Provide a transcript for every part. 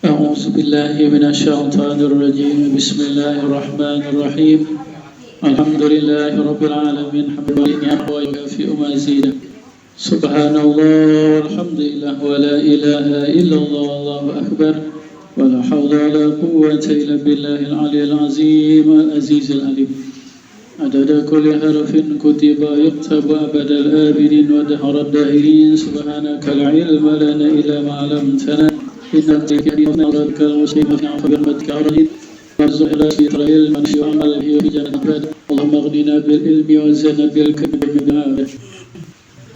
أعوذ بالله من الشيطان الرجيم بسم الله الرحمن الرحيم الحمد لله رب العالمين حمدا ونعمه ويكافئ مزيدا سبحان الله والحمد لله ولا إله إلا الله والله أكبر ولا حول ولا قوة إلا بالله العلي العظيم العزيز العليم عدد كل حرف كتب يكتب أبد الآبدين ودهر الداهرين سبحانك لا علم لنا إلا ما علمتنا إنك كريم أرادك المسلم برحمتك أريد وارزقنا في العلم وعمل به بجنة اللهم اغننا بالعلم وزنا بالكرم بالعافية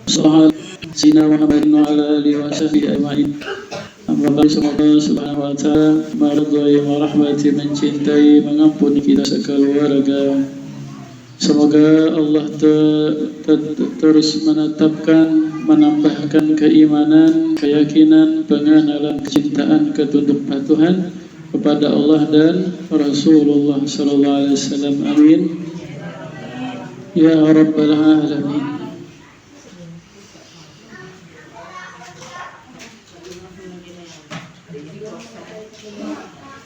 صلى سيدنا محمد وعلى آله وصحبه أجمعين. Semoga Allah Subhanahu wa Ta'ala meridhai, merahmati, mencintai, mengampuni kita sekeluarga. Semoga Allah terus menetapkan, menambahkan keimanan, keyakinan, pengenalan, kecintaan, ketunduk patuhan kepada Allah dan Rasulullah sallallahu alaihi wasallam. Amin. Ya Rabbal Alamin.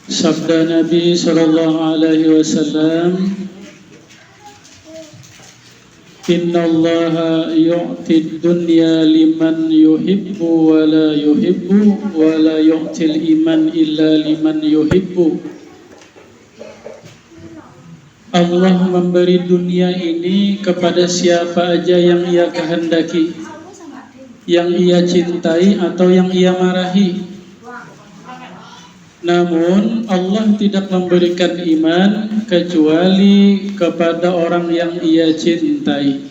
Sabda Nabi sallallahu alaihi wasallam, Inna allaha yu'ti dunya liman yuhibbu wa la yuhibbu wa la yu'til iman illa liman yuhibbu. Allah memberi dunia ini kepada siapa aja yang ia kehendaki, yang ia cintai atau yang ia marahi. Namun Allah tidak memberikan iman kecuali kepada orang yang ia cintai.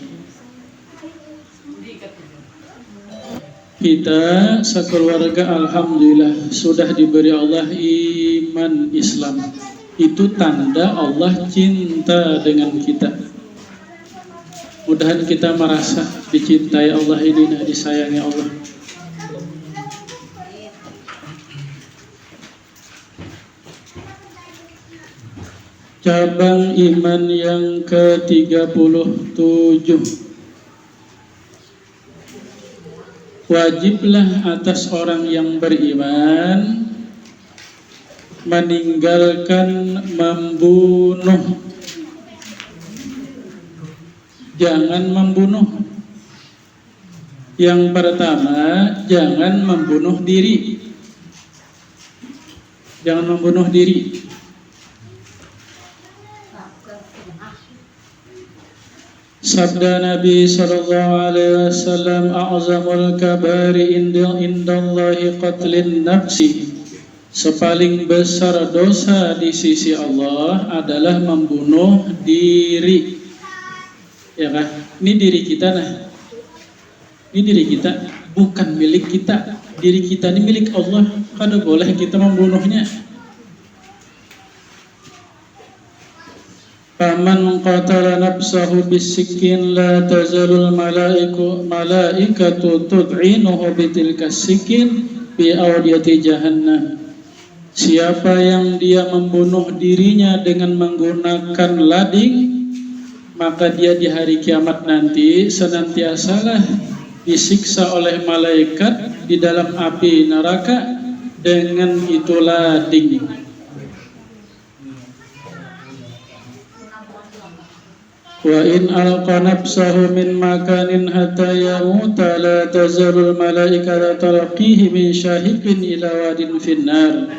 Kita sekeluarga alhamdulillah sudah diberi Allah iman Islam. Itu tanda Allah cinta dengan kita. Mudahan kita merasa dicintai Allah ini, disayangi Allah. Cabang iman yang ke-37. Wajiblah atas orang yang beriman meninggalkan membunuh. Jangan membunuh. Yang pertama, jangan membunuh diri. Jangan membunuh diri. Sabda Nabi sallallahu alaihi wasallam, a'zamul kabari indallahi qatlin nafsi. Sepaling besar dosa di sisi Allah adalah membunuh diri. Ya kan? Ini diri kita nah. Ini diri kita, bukan milik kita. Diri kita ini milik Allah. Kada boleh kita membunuhnya. Faman qatala nafsahu bisikin la tazalul malaikatu tud'inuhu bitilka sikin bi awdiyati jahannam. Siapa yang dia membunuh dirinya dengan menggunakan lading, maka dia di hari kiamat nanti senantiasalah disiksa oleh malaikat di dalam api neraka dengan itu lading. Wa in alqa nafsahu min makanin hatta yamuta la tazalul malaikatu tarqihi min syahiqin ila wadin finnar.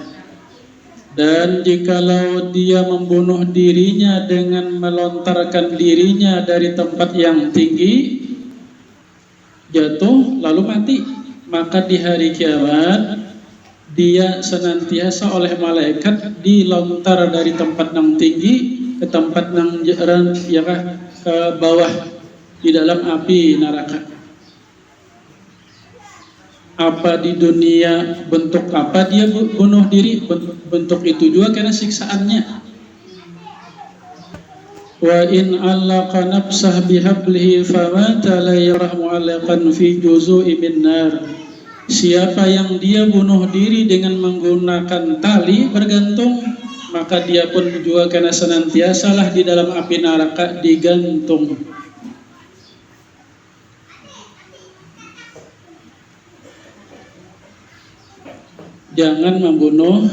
Dan jikalau dia membunuh dirinya dengan melontarkan dirinya dari tempat yang tinggi, jatuh lalu mati, maka di hari kiamat dia senantiasa oleh malaikat dilontar dari tempat yang tinggi ke tempat yang ke bawah di dalam api neraka. Apa di dunia bentuk apa dia bunuh diri, bentuk itu juga karena siksaannya. Wa in allaqa nafsah bihablihi famata la yarah mu'allaqan fi juzu'i min nar. Siapa yang dia bunuh diri dengan menggunakan tali bergantung, maka dia pun juga karena senantiasalah di dalam api neraka digantung. jangan membunuh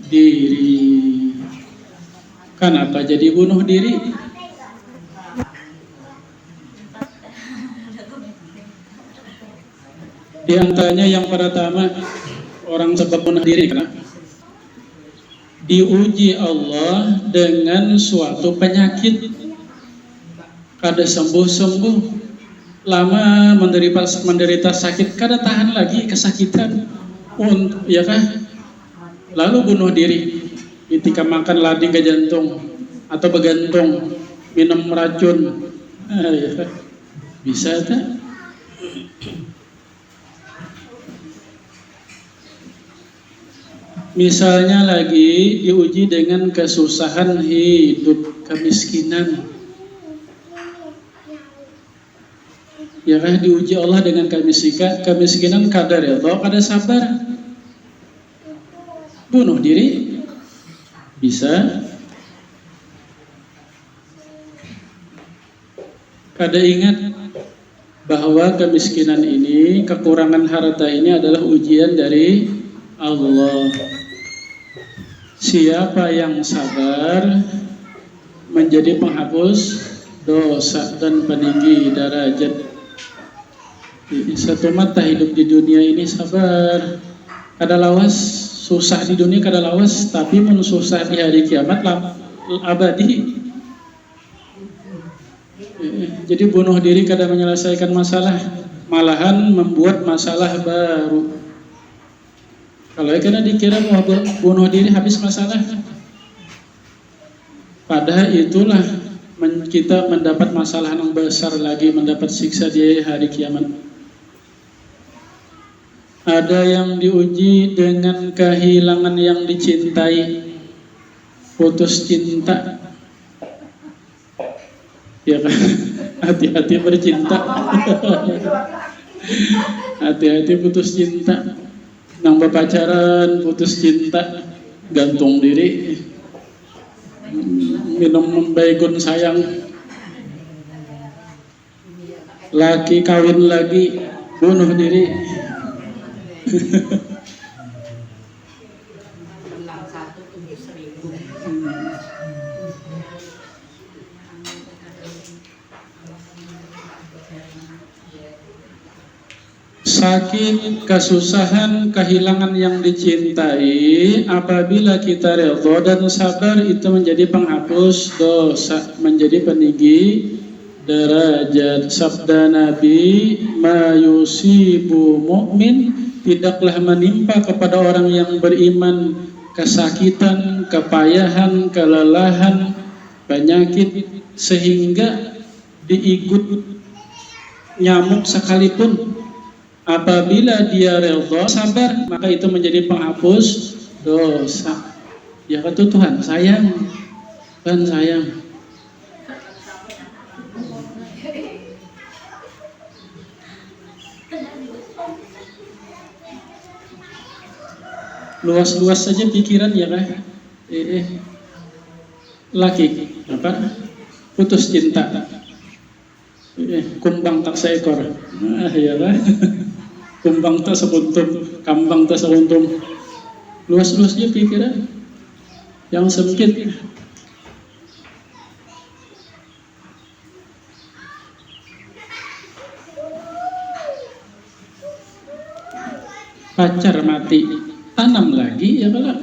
diri. Kenapa jadi bunuh diri? Di antaranya yang pertama, orang sebab bunuh diri karena diuji Allah dengan suatu penyakit. Kada sembuh-sembuh, lama menderita sakit, kada tahan lagi kesakitan, ya kah? Lalu bunuh diri ketika makan lading ke jantung atau begantung, minum racun, ya kah? Bisa tak? Misalnya lagi diuji dengan kesusahan hidup, kemiskinan. Ya kan, diuji Allah dengan kemiskinan, kadar ya Allah, kada sabar, bunuh diri, bisa. Kada ingat bahwa kemiskinan ini, kekurangan harta ini adalah ujian dari Allah. Siapa yang sabar menjadi penghapus dosa dan peninggi derajat. Satu mata hidup di dunia ini sabar, kada lawas, susah di dunia kada lawas, tapi susah di hari kiamat abadi. Jadi bunuh diri kada menyelesaikan masalah, malahan membuat masalah baru. Kalau karena dikira mau bunuh diri habis masalah, padahal itulah kita mendapat masalah yang besar lagi, mendapat siksa di hari kiamat. Ada yang diuji dengan kehilangan yang dicintai, putus cinta, ya kan? Hati-hati bercinta, hati-hati putus cinta. Nang pacaran putus cinta, gantung diri, minum baygon sayang, laki kawin lagi, bunuh diri. Sakit, kesusahan, kehilangan yang dicintai, apabila kita redha dan sabar, itu menjadi penghapus dosa, menjadi peninggi derajat. Sabda Nabi, ma yusibu mu'min, tidaklah menimpa kepada orang yang beriman kesakitan, kepayahan, kelelahan, penyakit, sehingga diikut nyamuk sekalipun. Apabila dia redha, sabar, maka itu menjadi penghapus dosa. Ya kata Tuhan sayang, Tuhan sayang. Luas-luas saja pikiran ya kan? Laki apa? Putus cinta. Kumbang tak seekor. Ya kan? Kumbang tak sekuntum, kambang tak sekuntum. Luas-luasnya pikiran yang sempit. Pacar mati, tanam lagi ya kalau,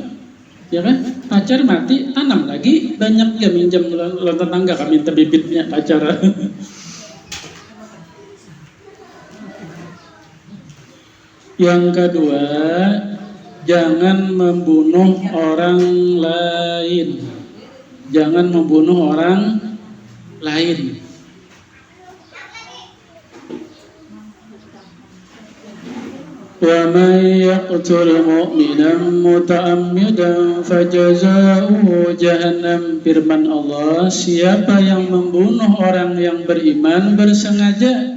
ya kan? Pacar mati, tanam lagi. Banyak ya minjam tetangga kami terbibitnya pacar. Yang kedua, jangan membunuh orang lain. Jangan membunuh orang lain. Wa may yaqtul mu'minan muta'ammidan fajaza'uhu jahannam. Firman Allah, siapa yang membunuh orang yang beriman bersengaja,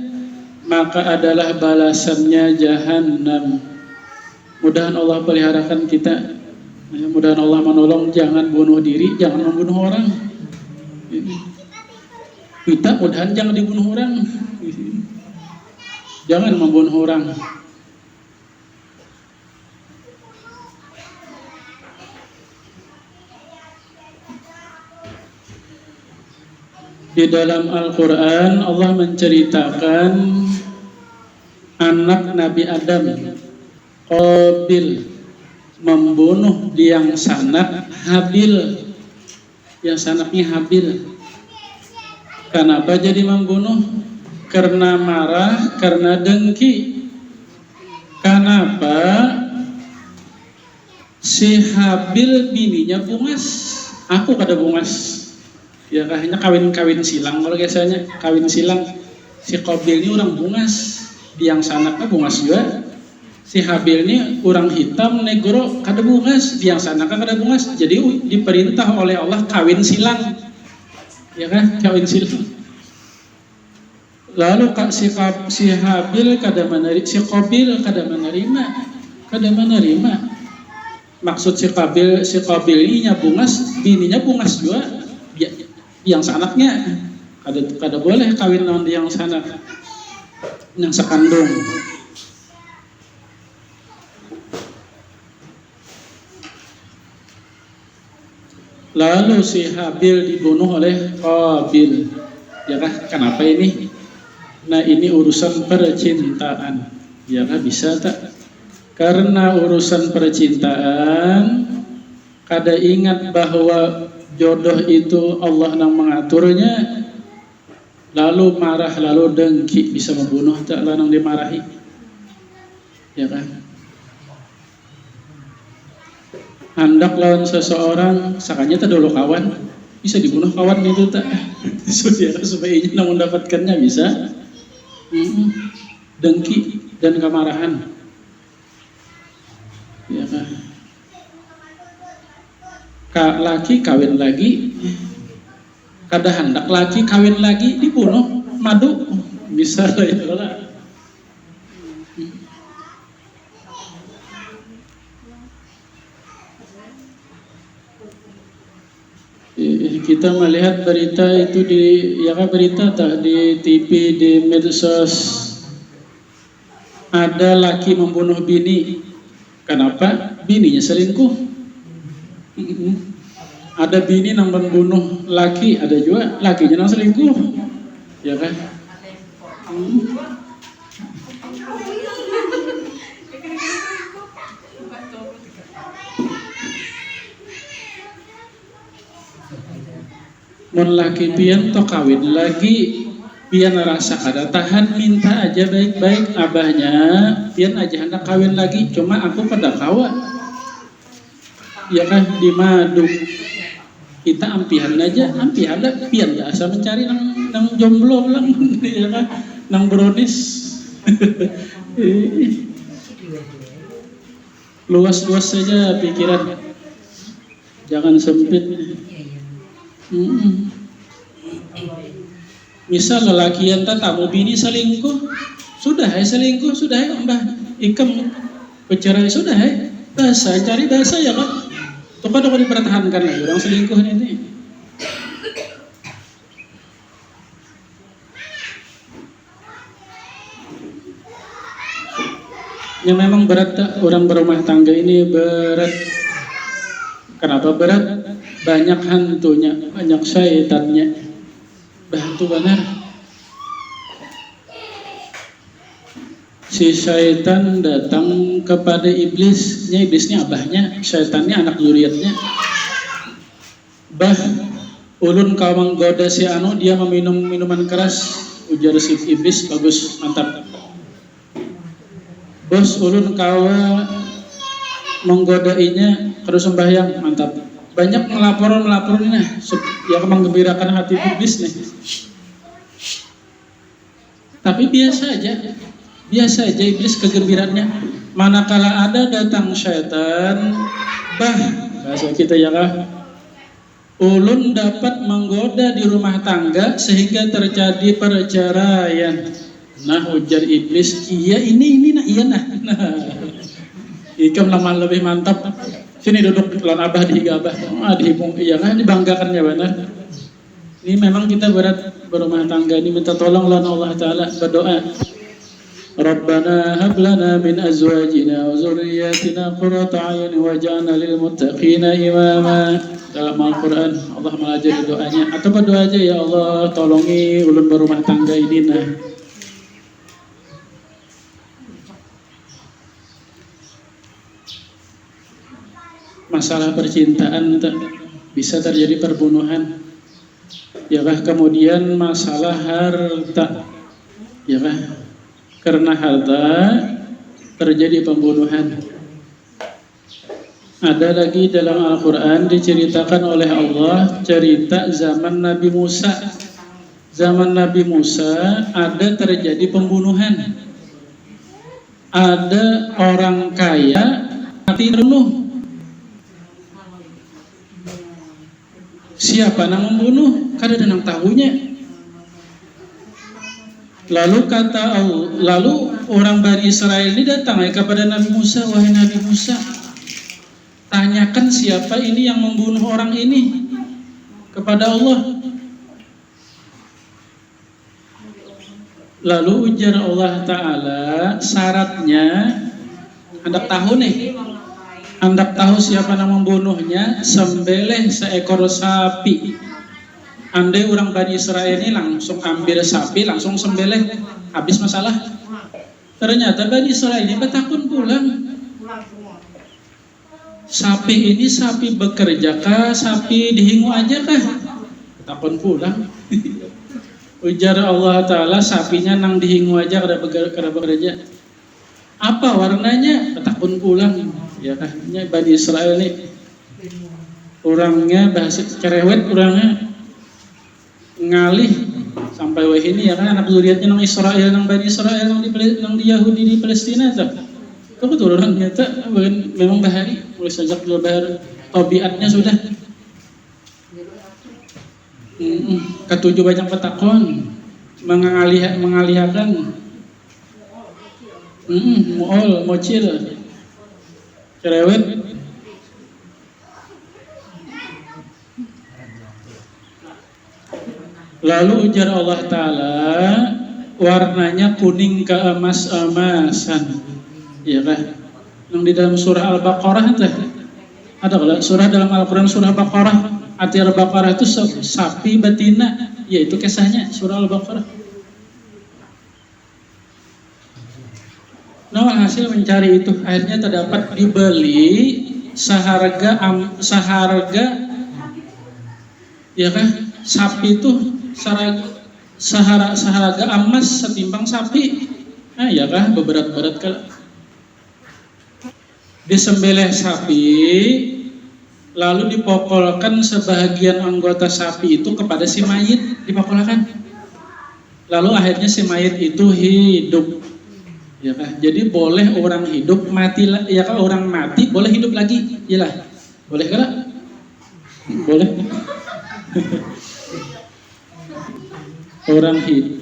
maka adalah balasannya jahannam. Mudahan Allah peliharakan kita, mudahan Allah menolong, jangan bunuh diri, jangan membunuh orang. Kita mudahan jangan dibunuh orang, jangan membunuh orang. Di dalam Al-Quran Allah menceritakan anak Nabi Adam Qabil membunuh yang sanak Habil, yang sanaknya Habil. Kenapa jadi membunuh? Karena marah, karena dengki. Kenapa? Si Habil bininya bungas, aku kada bungas. Ya hanya kawin silang kalau biasanya kawin silang. Si Qabil ini orang bungas, yang sanaknya bungas juga. Si Habil ini orang hitam negro kada bungas, yang sanaknya kada bungas. Jadi diperintah oleh Allah kawin silang. Ya kan, kawin silang. Lalu si Habil kada menerima, si Qabil kada menerima. Maksud si Qabil ini bungas, bininya bungas juga. Yang sanaknya kada boleh kawin lawan yang sanak, yang sekandung. Lalu si Habil dibunuh oleh Qabil. Ya kah? Kenapa ini? Nah, ini urusan percintaan. Ya kah, bisa tak? Karena urusan percintaan, kada ingat bahwa jodoh itu Allah yang mengaturnya, lalu marah, lalu dengki, bisa membunuh tak lanang dimarahi. Ya kan? Hendak lawan seseorang, sakanya tak dulu kawan, bisa dibunuh kawan itu tak? Supaya ini yang mendapatkannya bisa. Dengki dan kemarahan. Ya kan? Laki kawin lagi, kada hendak laki kawin lagi dibunuh, madu bisa lah. Kita melihat berita itu berita tak di TV, di medsos, ada laki membunuh bini. Kenapa? Bininya selingkuh. Ada bini yang membunuh laki, ada juga lakinya yang selingkuh, ya kan? Mun laki pian to kawin lagi, pian rasa kada tahan, minta aja baik-baik abahnya, pian aja hendak kawin lagi, cuma aku pada kawa. Ya kan, di madu kita ampihan aja, ampihan dah, pian dah asal mencari nang jomblo lang, ya kan, nang brodis. Luas-luas saja pikiran, jangan sempit. Misal lelaki yang tamu bini selingkuh, sudah selingkuh, sudah mbah ikam bercerai, sudah bahasa cari bahasa ya kan. Tuh kan dipertahankan lagi orang selingkuh ini. Yang memang berat orang berumah tangga ini berat. Kenapa berat? Banyak hantunya, banyak syaitannya. Bantu benar. Si syaitan datang kepada iblisnya, iblisnya abahnya, syaitannya anak zuriatnya. Bah, ulun kau menggoda si anu, dia meminum minuman keras, ujar si iblis, bagus, mantap. Bos, ulun kau menggodainya, terus sembahyang, mantap. Banyak melapor ini, yang menggembirakan hati iblis nih. Tapi biasa aja iblis kegembiraannya. Manakala ada datang syaitan, bahasa kita ya kah, ulun dapat menggoda di rumah tangga sehingga terjadi perceraian. Nah, ujar iblis, iya ini nah. Ikam lama lebih mantap. Sini duduk lawan abah di higa abah. Dihibung, iya kan, dibanggakannya benar. Ini memang kita berat berumah tangga ini, minta tolong lawan Allah Ta'ala, berdoa. Rabbana hab lana min azwajina wa zurriyyatina qurrata a'yun waj'alna lil muttaqina imama. Dalam Al-Quran Allah mengajari doanya. Atau berdoa aja, ya Allah tolongi ulun berumah tangga ini nah. Masalah percintaan bisa terjadi perbunuhan. Ya kah, kemudian masalah harta. Ya kah? Karena harta terjadi pembunuhan. Ada lagi dalam Al-Quran diceritakan oleh Allah cerita zaman Nabi Musa. Zaman Nabi Musa ada terjadi pembunuhan. Ada orang kaya mati terbunuh. Siapa yang membunuh? Kada ada yang tahunya. Lalu orang Bani Israel ini datang kepada Nabi Musa, wahai Nabi Musa, tanyakan siapa ini yang membunuh orang ini kepada Allah. Lalu ujar Allah Ta'ala, syaratnya hendak tahu nih, hendak tahu siapa yang membunuhnya, sembelih seekor sapi. Andai orang Bani Israel ini langsung ambil sapi, langsung sembelih, habis masalah. Ternyata Bani Israel ini bertakun pulang. Sapi ini sapi bekerja kah, sapi dihingu aja kah? Takun pulang. Ujar Allah Ta'ala, sapinya nang dihingu aja kada bekerja. Apa warnanya? Takun pulang. Ya kah? Bani Israel ini orangnya bahasa cerewet, orangnya ngalih sampai wah ini ya kan, anak zuriatnya nang Israel, nang Bani Israel, nang di Yahudi di Palestina tak. Kebetulan ternyata memang bahari, mulai sejak dua bahar tabiatnya sudah. Ketujuh banyak petakon mengalihkan. Muol, mocil, cerewet. Lalu ujar Allah Ta'ala, warnanya kuning keemas-emasan. Ya kan? Yang di dalam surah Al-Baqarah itu ada kalau surah dalam Al-Quran, surah Baqarah, arti Al-Baqarah itu sapi betina, yaitu kisahnya surah Al-Baqarah. Nah, hasil mencari itu akhirnya terdapat dibeli seharga ya kan, sapi itu seharga emas setimbang sapi. Nah, ya kan, berat-berat kalau disembelih sapi, lalu dipokolkan sebahagian anggota sapi itu kepada si mayit, dipokolkan. Lalu akhirnya si mayit itu hidup. Ya kan? Jadi boleh orang hidup mati, ya kan, orang mati boleh hidup lagi. Iyalah. Boleh kan? Boleh.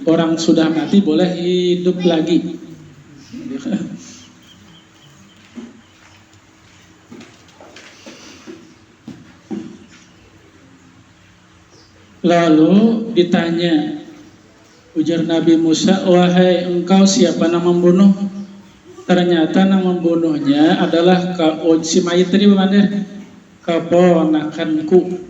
Orang sudah mati boleh hidup lagi. Lalu ditanya, ujar Nabi Musa, wahai engkau siapa yang membunuh? Ternyata yang membunuhnya adalah si mayit tadi benar, keponakanku.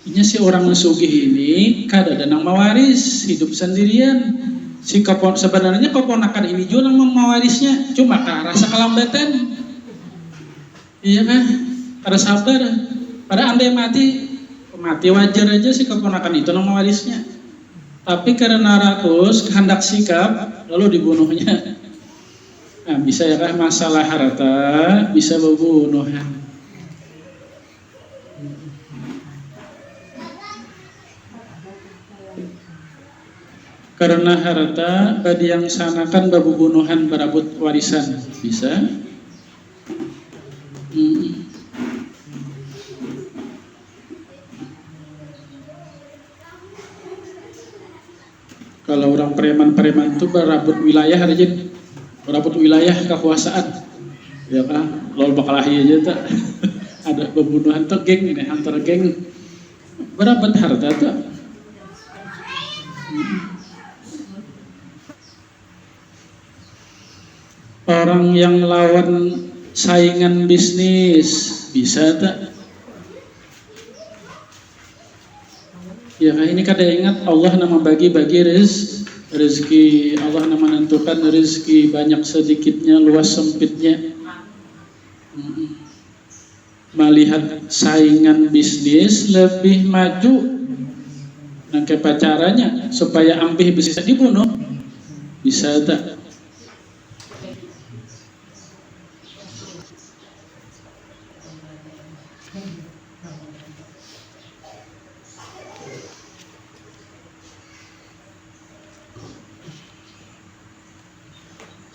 Ini si orang sugih ini kada ada nang mawaris, hidup sendirian. Sebenarnya keponakan ini juga nang mewarisnya, cuma rasa kelambatan. Iya kan? Kada sabar. Pada andai mati wajar aja si keponakan itu nang mewarisnya. Tapi karena rakus kehendak sikap lalu dibunuhnya. Nah, bisa ya kan, masalah harta bisa pembunuhan. Karena harta badi yang sanakan babubunuhan berebut warisan bisa. Kalau orang preman-preman itu berebut wilayah aja, berebut wilayah kekuasaan, ya kan, lalu bakalahi aja tak. Ada pembunuhan tuh geng ini, antar geng berebut harta tuh. Orang yang lawan saingan bisnis bisa tak? Ya ini kada ingat Allah nama bagi-bagi rezeki, Allah nama menentukan rezeki banyak sedikitnya, luas sempitnya. Melihat saingan bisnis lebih maju, nangke pacarannya supaya ampih bisa dibunuh, bisa tak?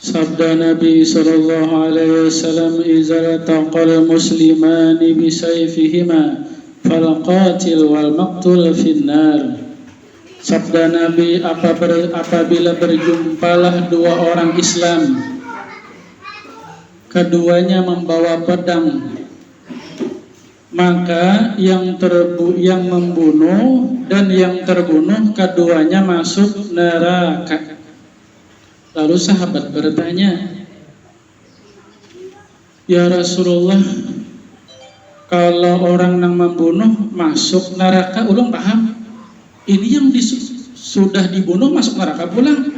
Sabda Nabi sallallahu alaihi wasallam, "Idza taqal muslimani bi sayfihima fal qatil wal maqtul finnar." Sabda Nabi, apabila berjumpalah dua orang Islam, keduanya membawa pedang, maka yang membunuh dan yang terbunuh keduanya masuk neraka. Lalu sahabat bertanya, "Ya Rasulullah, kalau orang yang membunuh masuk neraka, ulang paham? Ini yang sudah dibunuh masuk neraka pulang."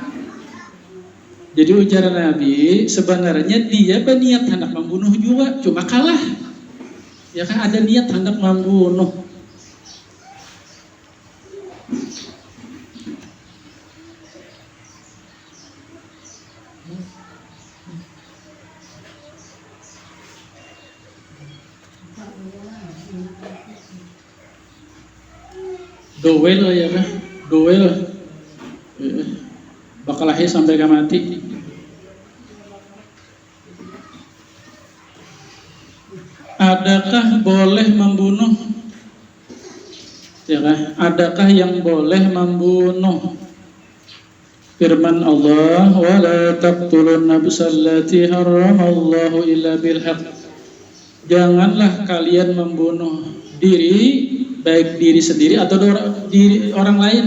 Jadi ujar Nabi, sebenarnya dia berniat hendak membunuh juga, cuma kalah. Ya kan ada niat hendak membunuh. Duel ya kan, duel bakal lahir sampai ke mati. Adakah boleh membunuh? Ya kan? Adakah yang boleh membunuh? Firman Allah, "Wala taqtulun nafsallati haramallahu illa bil haqq." Janganlah kalian membunuh diri, baik diri sendiri atau diri orang lain,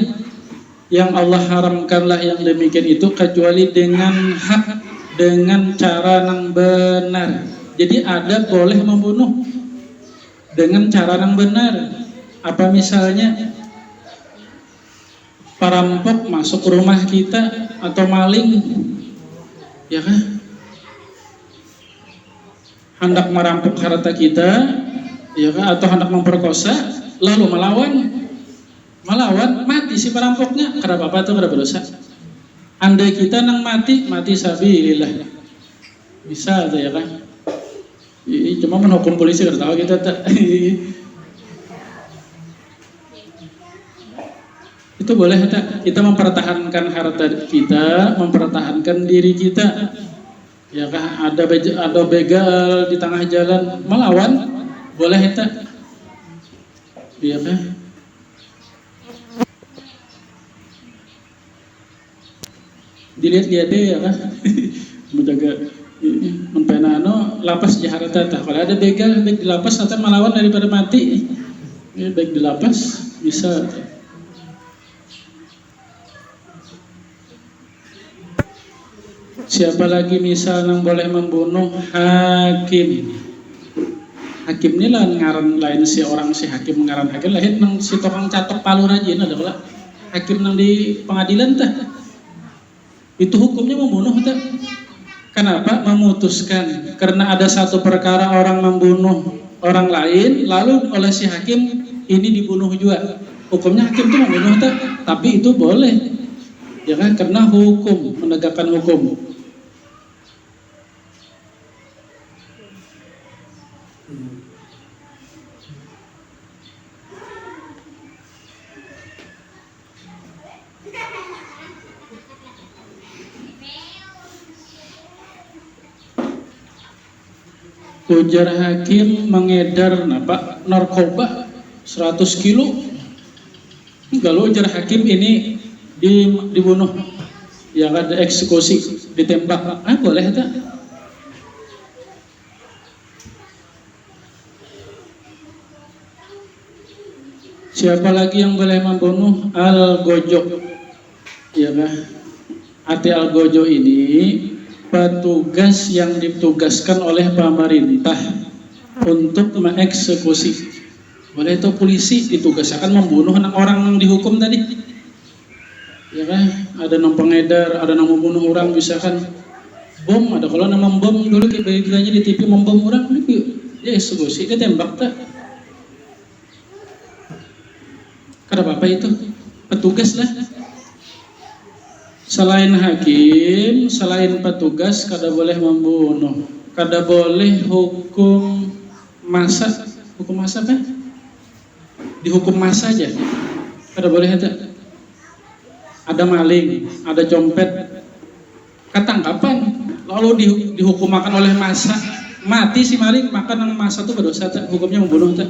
yang Allah haramkanlah yang demikian itu kecuali dengan hak, dengan cara yang benar. Jadi ada boleh membunuh dengan cara yang benar. Apa misalnya perampok masuk rumah kita atau maling, ya kan, hendak merampok harta kita, ya kan, atau hendak memperkosa, lalu melawan mati si perampoknya, kada apa-apa tuh, kada berdosa. Andai kita nang mati sabilillah, bisa tuh ya kan. Cuma menghukum polisi kada tahu kita tak. Itu boleh tak? Kita mempertahankan harta kita, mempertahankan diri kita. Ya kan, ada begal di tengah jalan, melawan, boleh tak? Iya kan? Dilihat-lihat deh ya kan. Menjaga menpenano lapas jaharta tak. Kalau ada begal baik dilapas atau melawan daripada mati, baik dilapas bisa. Siapa lagi misal yang boleh membunuh? Hakim. Hakim ini lah ngaran lain si orang, si hakim ngaran hakim lain nang si tukang catok palu rajin ada lah. Hakim nang di pengadilan tah. Itu hukumnya membunuh tah. Kenapa? Memutuskan karena ada satu perkara orang membunuh orang lain, lalu oleh si hakim ini dibunuh juga. Hukumnya hakim itu membunuh tah, tapi itu boleh. Ya kan? Karena hukum, menegakkan hukum. Ujar hakim mengedar narkoba 100 kilo. Kalau ujar hakim ini dibunuh, ya ada eksekusi, ditembak, boleh tak? Siapa lagi yang boleh membunuh? Al-Gojo, ya kan? Arti Al-Gojo ini petugas yang ditugaskan oleh pemerintah untuk mengeksekusi. Boleh itu polisi ditugaskan membunuh orang yang dihukum tadi, ya kan? Ada yang pengedar, ada yang membunuh orang, misalkan bom, ada kalau nama bom dulu kita di TV membom orang, itu dia eksekusi, dia tembak tak? Kada apa itu petugas lah. Selain hakim, selain petugas, kada boleh membunuh, kada boleh hukum masa, hukum masa kan? Dihukum masa aja, kada boleh ada maling, ada copet, ketangkapan, lalu dihukum makan oleh masa, mati si maling, maka nang masa itu berdosa tak? Hukumnya membunuh tak?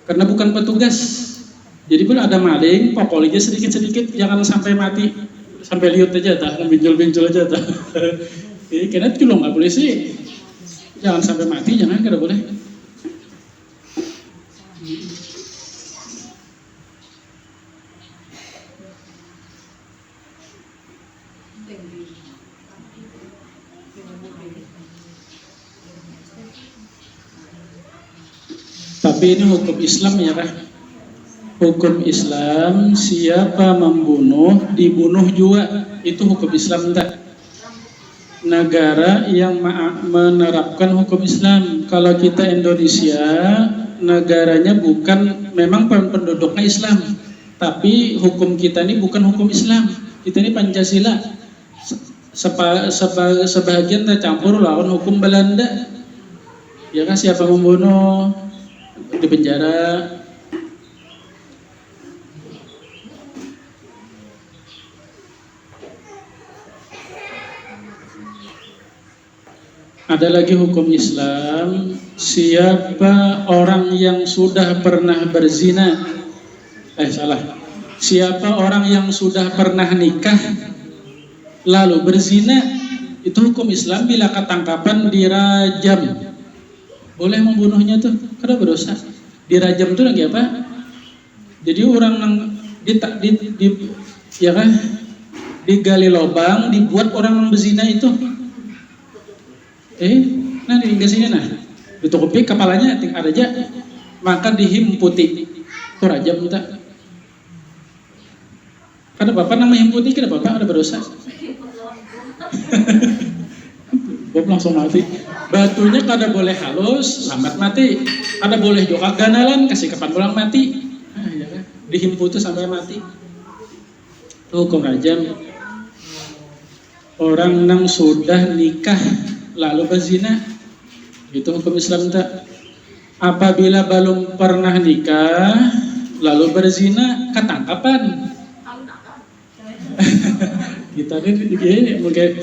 Karena bukan petugas. Jadi pun ada maling, pokoknya sedikit-sedikit, jangan sampai mati, sampai liut aja tak, bincul-bincul aja tak. Karena itu loh nggak boleh sih, jangan sampai mati, jangan, kada boleh. Tapi ini hukum Islam ya kan? Hukum Islam, siapa membunuh dibunuh juga, itu hukum Islam tak? Negara yang menerapkan hukum Islam. Kalau kita Indonesia, negaranya bukan, memang penduduknya Islam, tapi hukum kita ini bukan hukum Islam. Kita ini Pancasila. Sebagian tercampur lawan hukum Belanda. Ya kan, siapa membunuh di penjara. Ada lagi hukum Islam, siapa orang yang sudah pernah berzina, siapa orang yang sudah pernah nikah lalu berzina, itu hukum Islam bila ketangkapan dirajam. Boleh membunuhnya tuh, karena berdosa. Dirajam tuh lagi apa? Jadi orang yang ya kan, digali lubang, dibuat orang yang berzina itu. Nah di sini nah, ditutupi kepalanya ada aja, maka dihimputi, itu rajam kita. Kada bapak nama himputi, kada bapak ada berdosa. Bob langsung mati. Batunya kada boleh halus, lambat mati. Kada boleh juga ganalan, kasih kapan pulang mati. Ya kan? Dihimputi sampai mati. Itu hukum rajam. Orang yang sudah nikah lalu berzina, itu hukum Islam tak? Apabila belum pernah nikah lalu berzina, ketangkapan. Kita ini mungkin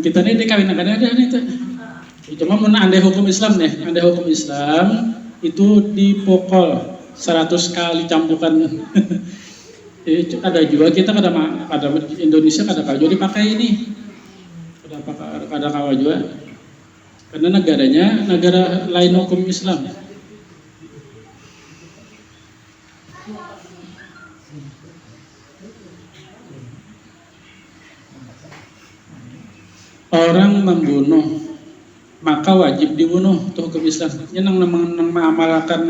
kita ini dikawinkan ada nih tuh. Cuma andai hukum Islam nih, andai hukum Islam itu dipukul 100 kali cambukan. Ada juga kita kada Indonesia kada kau dipakai ini, kada kau juga. Karena negaranya negara lain hukum Islam. Orang membunuh maka wajib dibunuh, itu hukum Islam. Yang mengamalkan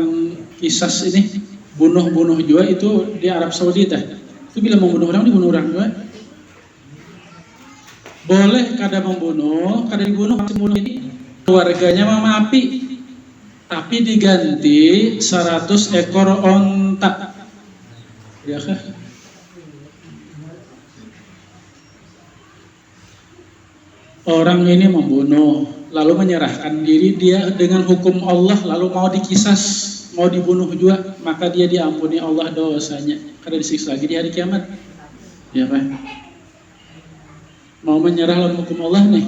kisas ini bunuh juga itu di Arab Saudi dah. Itu bila membunuh orang dibunuh orang juga. Boleh kada membunuh, kada dibunuh membunuh ini. Keluarganya memapi, tapi diganti 100 ekor onta. Ya kah? Orang ini membunuh, lalu menyerahkan diri dia dengan hukum Allah, lalu mau dikisas, mau dibunuh juga, maka dia diampuni Allah dosanya, karena disiksa lagi di hari kiamat. Ya kah? Mau menyerah lawan hukum Allah nih.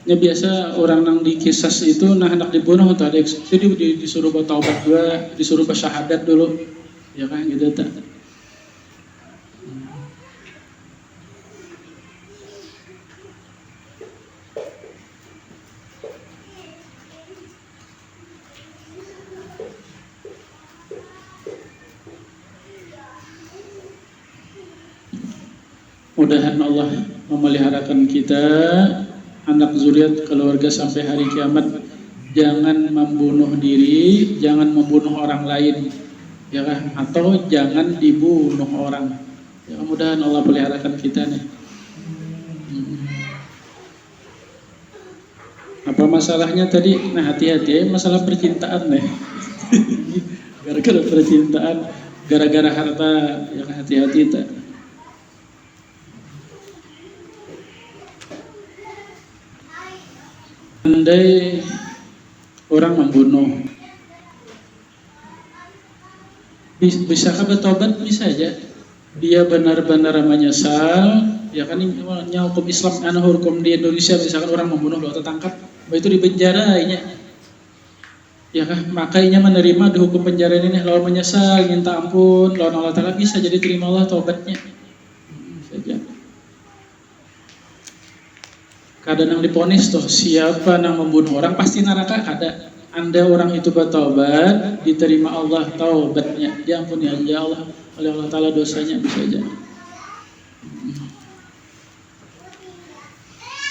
Ya biasa orang yang dikisas itu nah hendak dibunuh atau ada jadi disuruh bertaubat juga, disuruh bersyahadat dulu, ya kan gitu tak. Mudahan Allah memeliharakan kita, anak zuriat, keluarga sampai hari kiamat. Jangan membunuh diri, jangan membunuh orang lain, ya kan? Atau jangan dibunuh orang. Ya, mudahan Allah peliharakan kita nih. Apa masalahnya tadi? Nah, hati-hati ya masalah percintaan nih. Gara-gara percintaan, gara-gara harta, ya hati-hati tak. Andai orang membunuh, bisakah bertobat? Bisa aja. Dia benar-benar menyesal, ya kan ini hukum Islam, hukum di Indonesia misalkan orang membunuh lalu tertangkap, itu dipenjara ya kan, makanya menerima dihukum penjara ini lalu menyesal, minta ampun, lalu Allah Ta'ala bisa jadi terima Allah taubatnya saja. Kadang diponis tuh siapa yang membunuh orang pasti neraka kada. Anda orang itu bertaubat, diterima Allah taubatnya, diampuni aja Allah oleh Allah Ta'ala dosanya, bisa aja.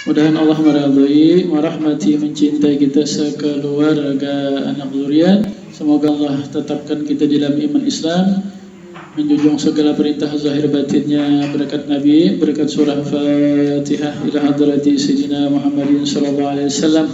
Mudahan Allah meridai, merahmati, mencintai kita sekeluarga anak zuriat. Semoga Allah tetapkan kita di dalam iman Islam, menjunjung segala perintah zahir batinnya, berkat Nabi, berkat surah Fatihah ila hadrati Sayyidina Muhammadin sallallahu alaihi wasallam.